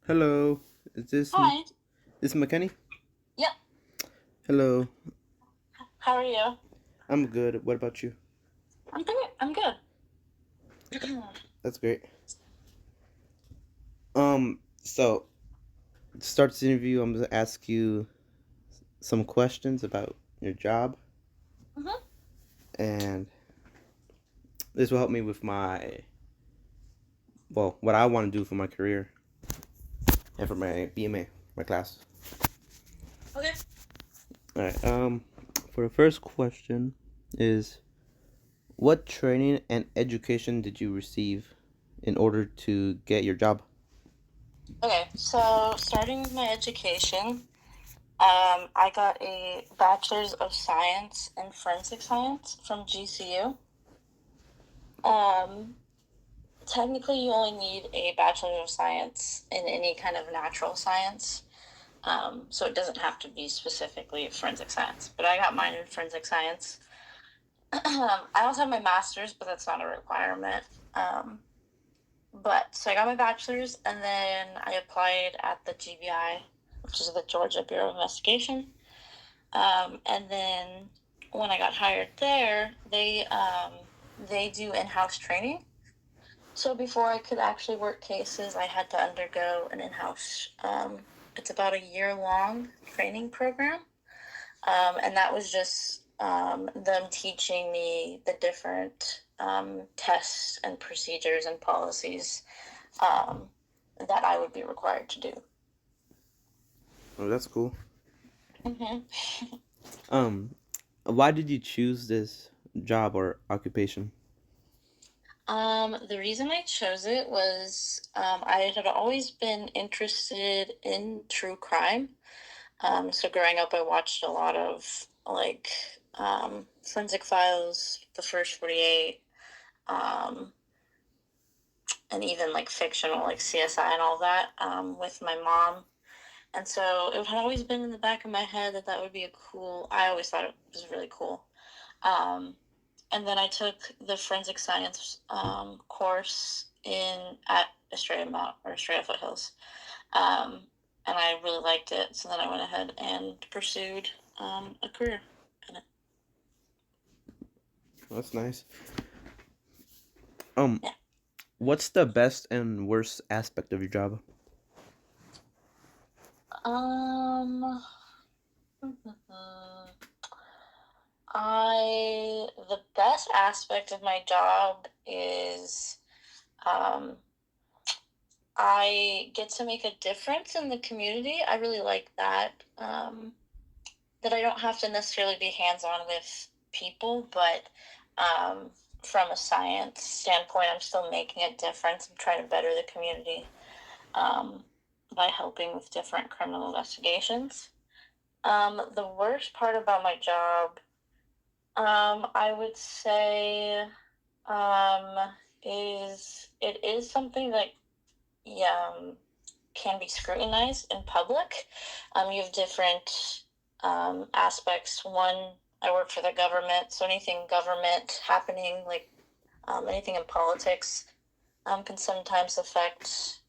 Hello, is Hi. this McKenny? Yep. Hello, How are you? I'm good. What about you? I'm good. I'm good. That's great. So to start this interview, I'm gonna ask you some questions about your job, hmm and this will help me with what I want to do for my career and for my BMA, my class. Okay. All right. For the first question is, what training and education did you receive in order to get your job? Okay. So, starting with my education, I got a bachelor's of science in forensic science from GCU. Um, Technically, you only need a bachelor's of science in any kind of natural science. So it doesn't have to be specifically forensic science. But I got mine in forensic science. I also have my master's, but that's not a requirement. Um, But so I got my bachelor's, and then I applied at the GBI, which is the Georgia Bureau of Investigation. And then when I got hired there, they do in-house training. So before I could actually work cases, I had to undergo an in-house. It's about a year-long training program, and that was just them teaching me the different tests and procedures and policies um, that I would be required to do. Oh, that's cool. hmm Um, why did you choose this job or occupation? The reason I chose it was I had always been interested in true crime. So growing up, I watched a lot of Forensic Files, The First 48, um, and even like fictional like CSI and all that with my mom. And so it had always been in the back of my head that that would be a cool. I always thought it was really cool. Um, and then I took the forensic science course in at Estrella Mount or Estrella Foothills, um, and I really liked it. So then I went ahead and pursued a career in it. That's nice. Um, Yeah. what's the best and worst aspect of your job? Um. I the best aspect of my job is um, I get to make a difference in the community. I really like that. That I don't have to necessarily be hands on with people, but um, from a science standpoint, I'm still making a difference. I'm trying to better the community um, by helping with different criminal investigations. The worst part about my job, I would say, um, is it is something that um, can be scrutinized in public. You have different aspects. One, I work for the government, so anything government happening, like anything in politics, can sometimes affect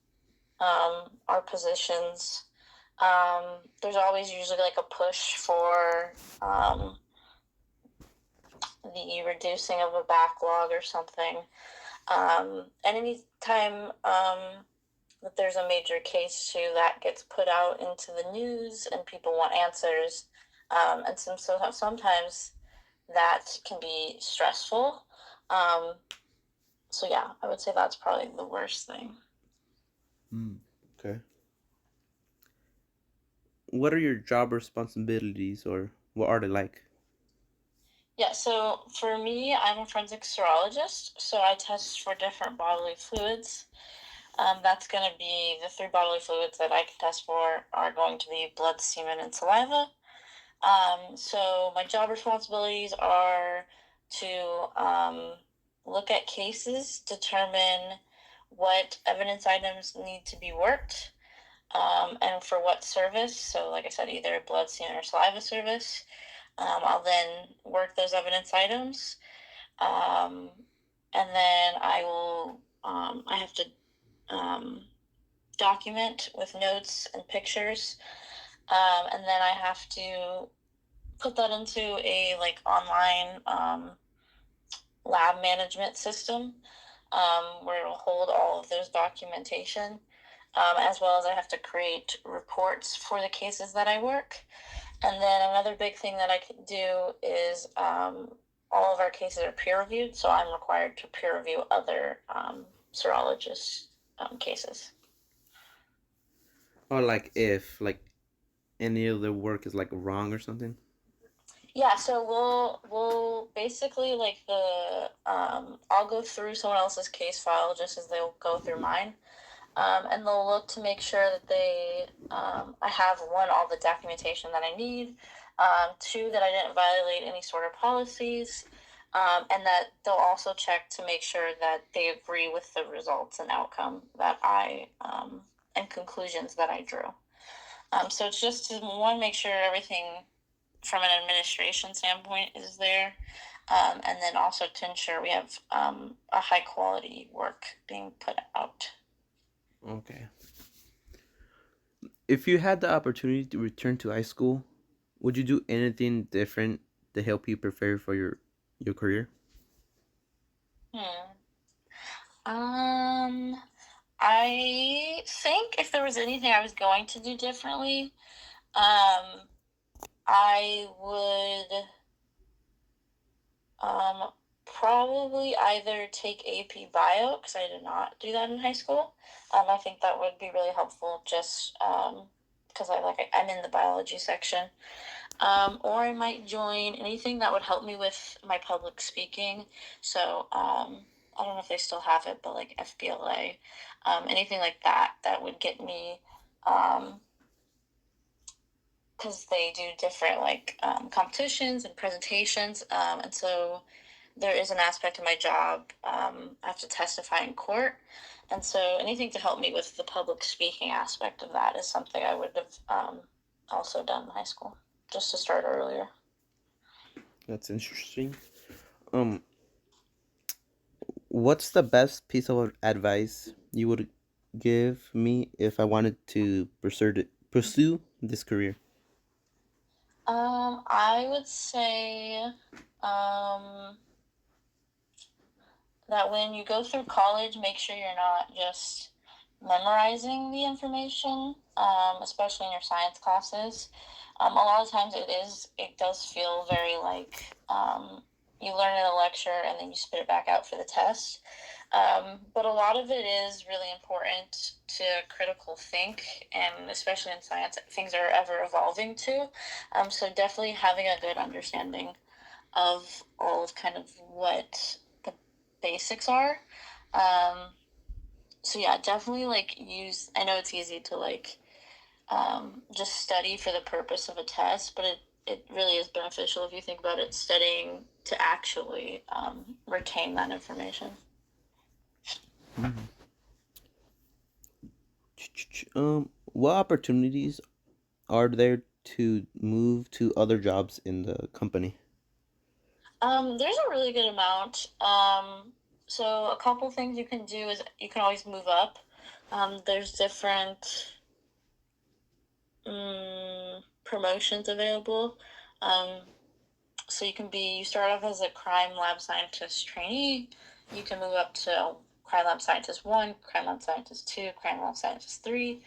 our positions. There's always usually like a push for the reducing of a backlog or something. And anytime that there's a major case too that gets put out into the news and people want answers. And sometimes that can be stressful. Um, so yeah, I would say that's probably the worst thing. Hmm. Okay. What are your job responsibilities, or what are they like? Yeah, so for me, I'm a forensic serologist, so I test for different bodily fluids. That's going to be the three bodily fluids that I can test for are going to be blood, semen, and saliva. So my job responsibilities are to look at cases, determine what evidence items need to be worked, and for what service. So, like I said, either blood, semen, or saliva service. I'll then work those evidence items, um, and then I will. I have to um, document with notes and pictures, and then I have to put that into a like online lab management system, where it'll hold all of those documentation, as well as I have to create reports for the cases that I work. And then another big thing that I can do is all of our cases are peer reviewed, so I'm required to peer review other serologists' cases. Or like if like any of the work is like wrong or something. Yeah, so we'll basically like I'll go through someone else's case file just as they'll go through mine, and they'll look to make sure that I have one, all the documentation that I need, two, that I didn't violate any sort of policies, and that they'll also check to make sure that they agree with the results and outcome that and conclusions that I drew. So it's just to one, make sure everything from an administration standpoint is there, and then also to ensure we have a high quality work being put out. Okay. If you had the opportunity to return to high school, would you do anything different to help you prepare for your career? Hmm. I think if there was anything I was going to do differently, um, I would probably either take AP Bio, because I did not do that in high school. I think that would be really helpful, just because I'm in the biology section. Or I might join anything that would help me with my public speaking. So I don't know if they still have it, but like FBLA, anything like that that would get me, because they do different like competitions and presentations, and so there is an aspect of my job. I have to testify in court, and so anything to help me with the public speaking aspect of that is something I would have also done in high school, just to start earlier. That's interesting. Um, what's the best piece of advice you would give me if I wanted to pursue this career? I would say um, that when you go through college, make sure you're not just memorizing the information, especially in your science classes. A lot of times it does feel very like you learn in a lecture and then you spit it back out for the test. But a lot of it is really important to critical think, and especially in science, things are ever evolving too. So definitely having a good understanding of all of kind of what the basics are. Um, so yeah, definitely like use. I know it's easy to like just study for the purpose of a test, but it really is beneficial if you think about it, studying to actually retain that information. Mhm. What opportunities are there to move to other jobs in the company? There's a really good amount. So a couple things you can do is you can always move up. There's different promotions available. Um, so you start off as a crime lab scientist trainee. You can move up to crime lab scientist 1, crime lab scientist 2, crime lab scientist 3.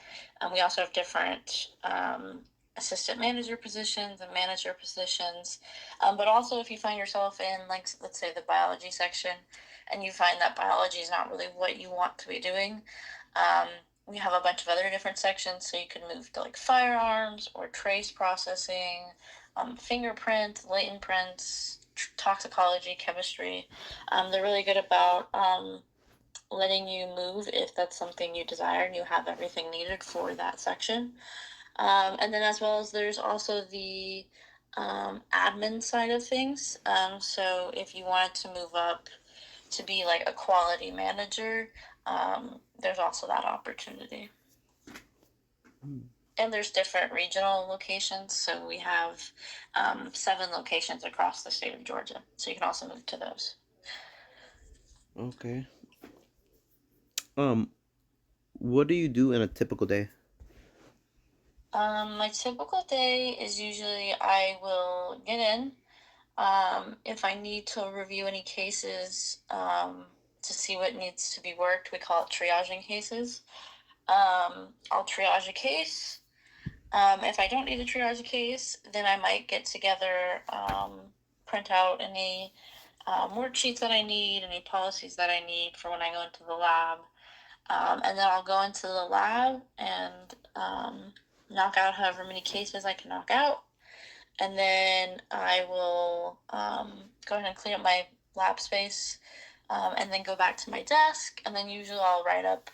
We also have different assistant manager positions and manager positions. But also, if you find yourself in, like, let's say the biology section, and you find that biology is not really what you want to be doing, um, we have a bunch of other different sections, so you can move to like firearms or trace processing, fingerprint, latent prints, toxicology, chemistry. They're really good about letting you move if that's something you desire and you have everything needed for that section. And then, as well as, there's also the admin side of things. So, if you wanted to move up to be like a quality manager, there's also that opportunity. Hmm. And there's different regional locations. So we have 7 locations across the state of Georgia. So you can also move to those. Okay. Um, What do you do in a typical day? My typical day is usually I will get in. If I need to review any cases to see what needs to be worked, we call it triaging cases. I'll triage a case. If I don't need to triage a case, then I might get together, print out any worksheets that I need, any policies that I need for when I go into the lab. And then I'll go into the lab and knock out however many cases I can knock out. And then I will go ahead and clean up my lab space, and then go back to my desk. And then usually I'll write up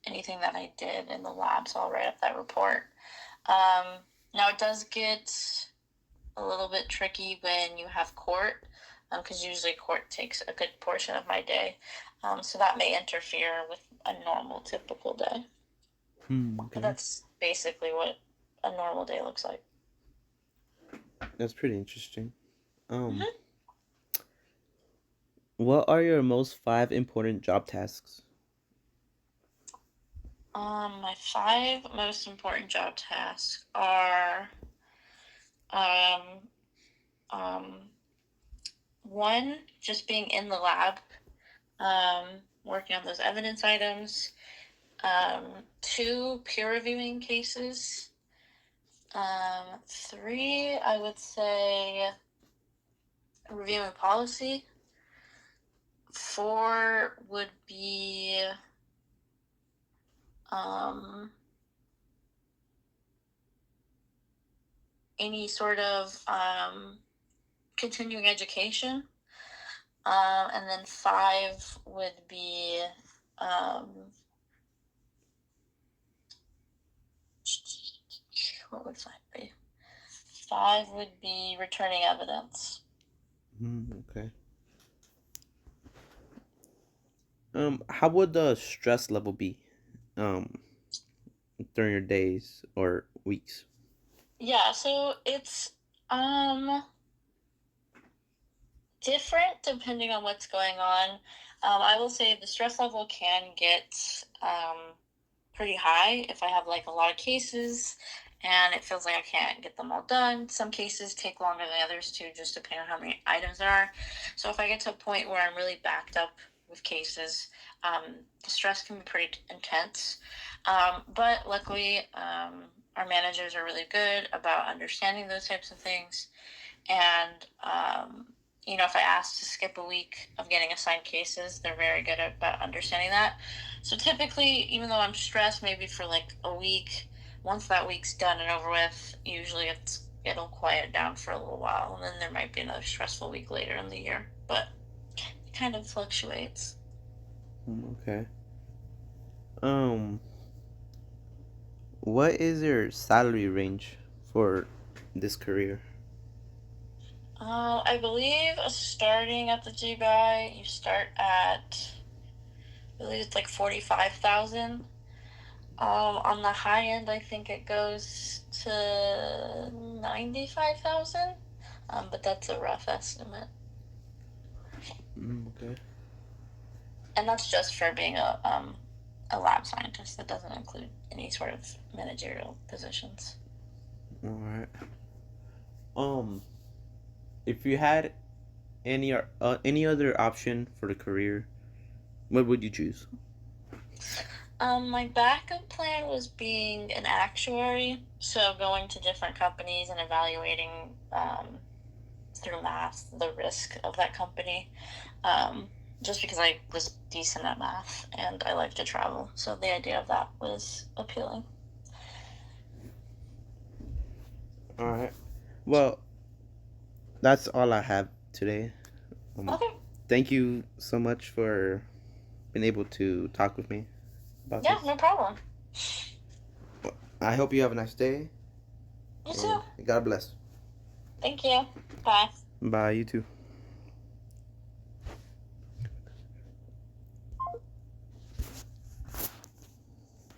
anything that I did in the lab. So I'll write up that report. Now it does get a little bit tricky when you have court, because usually court takes a good portion of my day. So that may interfere with a normal, typical day. But Okay. that's basically what a normal day looks like. That's pretty interesting. Um, Mm-hmm. what are your most five important job tasks? My five most important job tasks are um, um, one, just being in the lab, working on those evidence items. Two, peer reviewing cases. Three, I would say reviewing policy. Four would be um, any sort of continuing education. And then five would be um, what would five be? Five would be returning evidence. Okay. How would the stress level be? Um, during your days or weeks? Yeah, so it's um different depending on what's going on. I will say the stress level can get pretty high if I have like a lot of cases and it feels like I can't get them all done. Some cases take longer than others too, just depending on how many items there are. So if I get to a point where I'm really backed up with cases, the stress can be pretty intense. But luckily, our managers are really good about understanding those types of things. And if I ask to skip a week of getting assigned cases, they're very good about understanding that. So typically, even though I'm stressed maybe for like a week, once that week's done and over with, usually it'll quiet down for a little while, and then there might be another stressful week later in the year. But it kind of fluctuates. Okay. Um, what is your salary range for this career? I believe starting at the GBI, you start at, I believe it's like 45,000. On the high end, I think it goes to 95,000. But that's a rough estimate, Okay. and that's just for being a lab scientist. That doesn't include any sort of managerial positions. All right. Um, if you had any other option for the career, what would you choose? My backup plan was being an actuary, so going to different companies and evaluating through math the risk of that company. um, just because I was decent at math and I like to travel. So the idea of that was appealing. All right. Well, that's all I have today. Um, Okay. thank you so much for being able to talk with me about Yeah, this. no problem. I hope you have a nice day You too. and God bless. Thank you. Bye. Bye, you too.